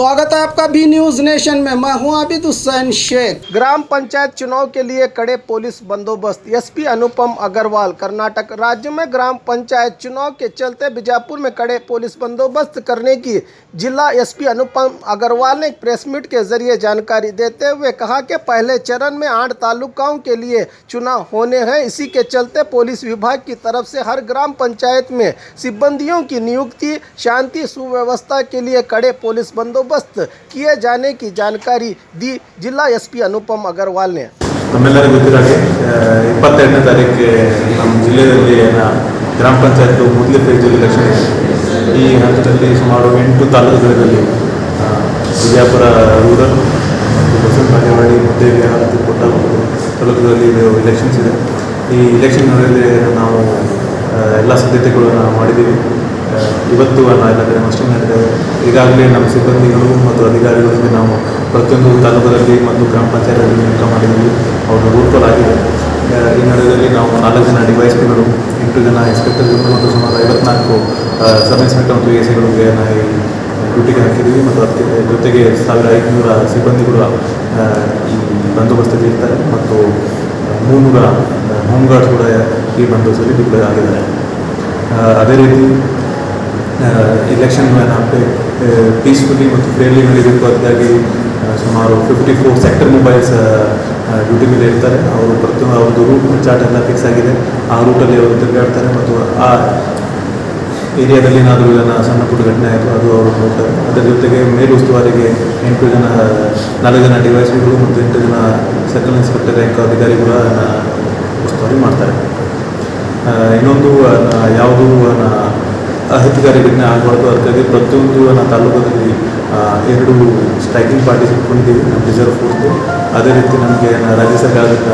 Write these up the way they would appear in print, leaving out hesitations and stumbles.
स्वागत है आपका बी न्यूज नेशन में। मैं हूं आबिद हुसैन शेख। ग्राम पंचायत चुनाव के लिए कड़े पुलिस बंदोबस्त। एसपी अनुपम अग्रवाल। कर्नाटक राज्य में ग्राम पंचायत चुनाव के चलते बीजापुर में कड़े पुलिस बंदोबस्त करने की जिला एसपी अनुपम अग्रवाल ने एक प्रेस मीट के जरिए जानकारी देते हुए कहा कि पहले चरण में 8 तालुकाओं के लिए चुनाव होने हैं। इसी के चलते पुलिस विभाग की तरफ से हर ग्राम पंचायत में सिब्बंदियों की नियुक्ति, शांति सुव्यवस्था के लिए कड़े पुलिस बंदोबस्त किए जाने की जानकारी दी जिला एसपी अनुपम अग्रवाल ने। ನಮ್ಮೆಲ್ಲರಿಗೂ ಗೊತ್ತಿರಾಗೆ 22ನೇ ತಾರೀಕಿಗೆ ನಮ್ಮ ಜಿಲ್ಲೆಯಲ್ಲಿ ಗ್ರಾಮ ಪಂಚಾಯತ್ ಮೊದಲೇ ಫೇಸ್ ಎಲೆಕ್ಷನ್ ಇದೆ. ಈ ಹಂತದಲ್ಲಿ ಸುಮಾರು 8 ತಾಲೂಕುಗಳಲ್ಲಿ ವಿಜಯಪುರ ರೂರಲ್ ಮತ್ತು ಬಸವನಬಾಗೇವಾಡಿ, ಮುದ್ದೇಬಿಹಾಳ, ಕೊಟ್ಟಾಲ ತಾಲೂಕುಗಳಲ್ಲಿ ಎಲೆಕ್ಷನ್ಸ್ ಇದೆ. ಈ ಎಲೆಕ್ಷನ್ಗಳಲ್ಲಿ ನಾವು ಎಲ್ಲ ಸಿದ್ಧತೆಗಳನ್ನು ಮಾಡಿದ್ದೀವಿ. ಇವತ್ತು ಎಲ್ಲ ಕಡೆ ಮಸ್ಟಿಂಗ್ ನಡೆದಿದೆ. ಈಗಾಗಲೇ ನಮ್ಮ ಸಿಬ್ಬಂದಿಗಳು ಮತ್ತು ಅಧಿಕಾರಿಗಳಿಗೆ ನಾವು ಪ್ರತಿಯೊಂದು ತಾಲೂಕಲ್ಲಿ ಮತ್ತು ಗ್ರಾಮ ಪಂಚಾಯತ್ಗಳಲ್ಲಿ ನೇಮಕ ಮಾಡಿದ್ದೀವಿ. ಅವರು ರೂಟ್ ಕಾಲ್ ಆಗಿದೆ. ಈ ನಡೆದಲ್ಲಿ ನಾವು 4 ಜನ ಡಿವೈಎಸ್ಪಿಗಳು, 8 ಜನ ಇನ್ಸ್ಪೆಕ್ಟರ್ಗಳು ಮತ್ತು ಸುಮಾರು 54 ಸಬ್ ಇನ್ಸ್ಪೆಕ್ಟರ್ ಮತ್ತು ಎಸಿಗಳಿಗೆ ನಾವು ಡ್ಯೂಟಿಗೆ ಹಾಕಿದ್ದೀವಿ. ಮತ್ತು ಅದಕ್ಕೆ ಜೊತೆಗೆ 1500 ಸಿಬ್ಬಂದಿಗಳು ಈ ಬಂದೋಬಸ್ತಲ್ಲಿ ಇರ್ತಾರೆ ಮತ್ತು 300 ಹೋಮ್ ಗಾರ್ಡ್ಸ್ ಕೂಡ ಈ ಬಂದೋಬಸ್ತಲ್ಲಿ ಡಿಪ್ಲಾಯ್ ಆಗಿದ್ದಾರೆ. ಅದೇ ರೀತಿ ಎಲೆಕ್ಷನ್ ಪೀಸ್ಫುಲಿ ಮತ್ತು ಫೇರ್ಲಿ ನಡೀಬೇಕು. ಅದಕ್ಕಾಗಿ ಸುಮಾರು 54 ಸೆಕ್ಟರ್ ಮೊಬೈಲ್ಸ್ ಡ್ಯೂಟಿ ಮೇಲೆ ಇರ್ತಾರೆ. ಅವರು ಪ್ರತಿಯೊಂದು ಅವ್ರದ್ದು ರೂಟ್ ಚಾರ್ಟ್ ಎಲ್ಲ ಫಿಕ್ಸ್ ಆಗಿದೆ. ಆ ರೂಟಲ್ಲಿ ಅವರು ತಿರುಗಾಡ್ತಾರೆ ಮತ್ತು ಆ ಏರಿಯಾದಲ್ಲಿ ಏನಾದರೂ ಇದನ್ನು ಸಣ್ಣ ಪುಟ್ಟ ಘಟನೆ ಆಯಿತು ಅದು ಅವರು ನೋಡ್ತಾರೆ. ಅದರ ಜೊತೆಗೆ ಮೇಲುಸ್ತುವಾರಿಗೆ 4 ಜನ ಡಿವೈಸ್ಗಳು ಮತ್ತು 8 ಜನ ಸರ್ಕಲ್ ಇನ್ಸ್ಪೆಕ್ಟರ್ ರ್ಯಾಂಕ್ ಅಧಿಕಾರಿಗಳು ಉಸ್ತುವಾರಿ ಮಾಡ್ತಾರೆ. ಇನ್ನೊಂದು ಯಾವುದು ಅಹಿತಕಾರಿ ಘಟನೆ ಆಗಬಾರ್ದು. ಅದಕ್ಕಾಗಿ ಪ್ರತಿಯೊಂದು ತಾಲೂಕಲ್ಲಿ 2 ಸ್ಟ್ರೈಕಿಂಗ್ ಪಾರ್ಟೀಸ್ ಇಟ್ಕೊಂಡಿದ್ದೀವಿ ನಮ್ಮ ರಿಸರ್ವ್ ಫೋರ್ಸ್ದು. ಅದೇ ರೀತಿ ನಮಗೆ ರಾಜ್ಯ ಸರ್ಕಾರದಿಂದ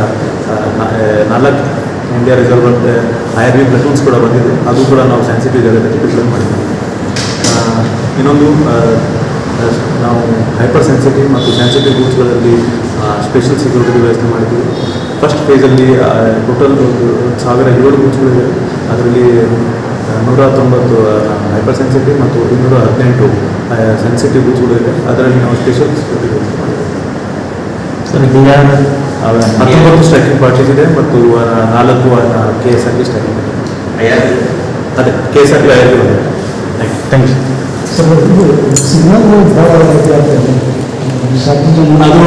4 ಇಂಡಿಯಾ ರಿಸರ್ವ್ ಅಂತ IRB ಪ್ಲಟೂನ್ಸ್ ಕೂಡ ಬಂದಿದೆ. ಅದು ಕೂಡ ನಾವು ಸೆನ್ಸಿಟಿವ್ ಜಾಗದಲ್ಲಿ ಡಿಪ್ಲಾಯ್ ಮಾಡಿದ್ದೀವಿ. ಇನ್ನೊಂದು ನಾವು ಹೈಪರ್ ಸೆನ್ಸಿಟಿವ್ ಮತ್ತು ಸೆನ್ಸಿಟಿವ್ ಬೂತ್ಸ್ಗಳಲ್ಲಿ ಸ್ಪೆಷಲ್ ಸೆಕ್ಯೂರಿಟಿ ವ್ಯವಸ್ಥೆ ಮಾಡಿದ್ದೀವಿ. ಫಸ್ಟ್ ಫೇಸಲ್ಲಿ ಟೋಟಲ್ 1700 ಬೂತ್ಸ್ಗಳಿವೆ. ಅದರಲ್ಲಿ 190 ಹೈಪರ್ ಸೆನ್ಸಿಟಿವ್ ಮತ್ತು 218 ಸೆನ್ಸಿಟಿವ್ ಬೂತ್ಸ್ಗಳಿವೆ. ಅದರಲ್ಲಿ ನಾವು ಸ್ಪೆಷಲ್ ಸೆಕ್ಯೂರಿಟಿ ವ್ಯವಸ್ಥೆ ಮಾಡಿದ್ದೀವಿ. 19 ಸ್ಟ್ರೈಕಿಂಗ್ ಪಾರ್ಟೀಸ್ ಇದೆ ಮತ್ತು 4 KSRP ಸ್ಟ್ರೈಕಿಂಗ್ ಅದೇ KSRP IRB. Thank you. ಅದು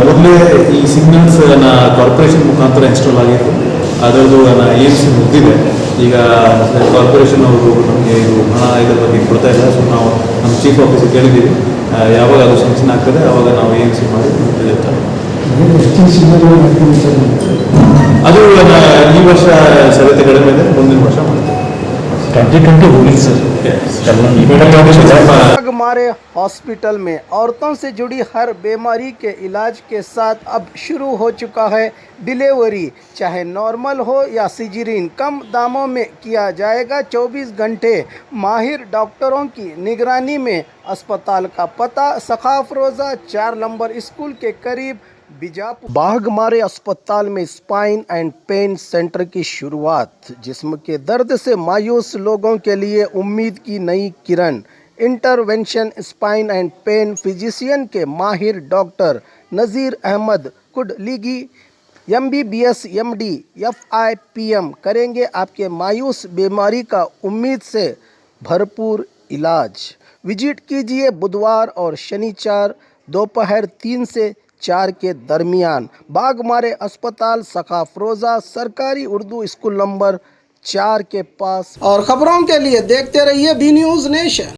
ಮೊದಲೇ ಈ ಸಿಗ್ನಲ್ಸ್ ಕಾರ್ಪೊರೇಷನ್ ಮುಖಾಂತರ ಇನ್ಸ್ಟಾಲ್ ಆಗಿತ್ತು. ಅದರದ್ದು ಏಮ್ಸ್ ಮುಗಿದಿದೆ. ಈಗ ಕಾರ್ಪೊರೇಷನ್ ಅವರು ನಮಗೆ ಇದು ಹಣ ಇದರ ಬಗ್ಗೆ ಕೊಡ್ತಾ ಇಲ್ಲ. ಸೊ ನಾವು ನಮ್ಮ ಚೀಫ್ ಆಫೀಸಿಗೆ ಕೇಳಿದ್ದೀವಿ. ಯಾವಾಗ ಅದು ಸ್ಯಾಂಕ್ಷನ್ ಆಗ್ತದೆ ಆವಾಗ ನಾವು ಏಮ್ಸ್ ಮಾಡಿ ಹೇಳ್ತಾರೆ. ಅದು ಈ ವರ್ಷ ಸಭ್ಯತೆ ಕಡಿಮೆ ಇದೆ, ಮುಂದಿನ ವರ್ಷ ಮಾಡ್ತೀವಿ. 2020 होगी सर। हमारे हॉस्पिटल में औरतों से जुड़ी हर बीमारी के इलाज के साथ अब शुरू हो चुका है डिलीवरी। चाहे नॉर्मल हो या सिजरीन, कम दामों में किया जाएगा। 24 घंटे माहिर डॉक्टरों की निगरानी में। अस्पताल का पता सखाफरोजा 4 नंबर स्कूल के करीब, बीजापुर। बाघमारे अस्पताल में स्पाइन एंड पेन सेंटर की शुरुआत। जिस्म के दर्द से मायूस लोगों के लिए उम्मीद की नई किरण। Intervention spine and pain physician के माहिर doctor Nazir Ahmed Kudligi MBBS MD FIPM करेंगे आपके मायूस बीमारी का उम्मीद से भरपूर इलाज। विजिट कीजिए बुधवार और शनिवार दोपहर 3 से 4 के दरमियान। बाघमारे अस्पताल सखाफरोजा सरकारी उर्दू स्कूल नंबर 4 के पास। और खबरों के लिए देखते रहिए बी न्यूज नेशन।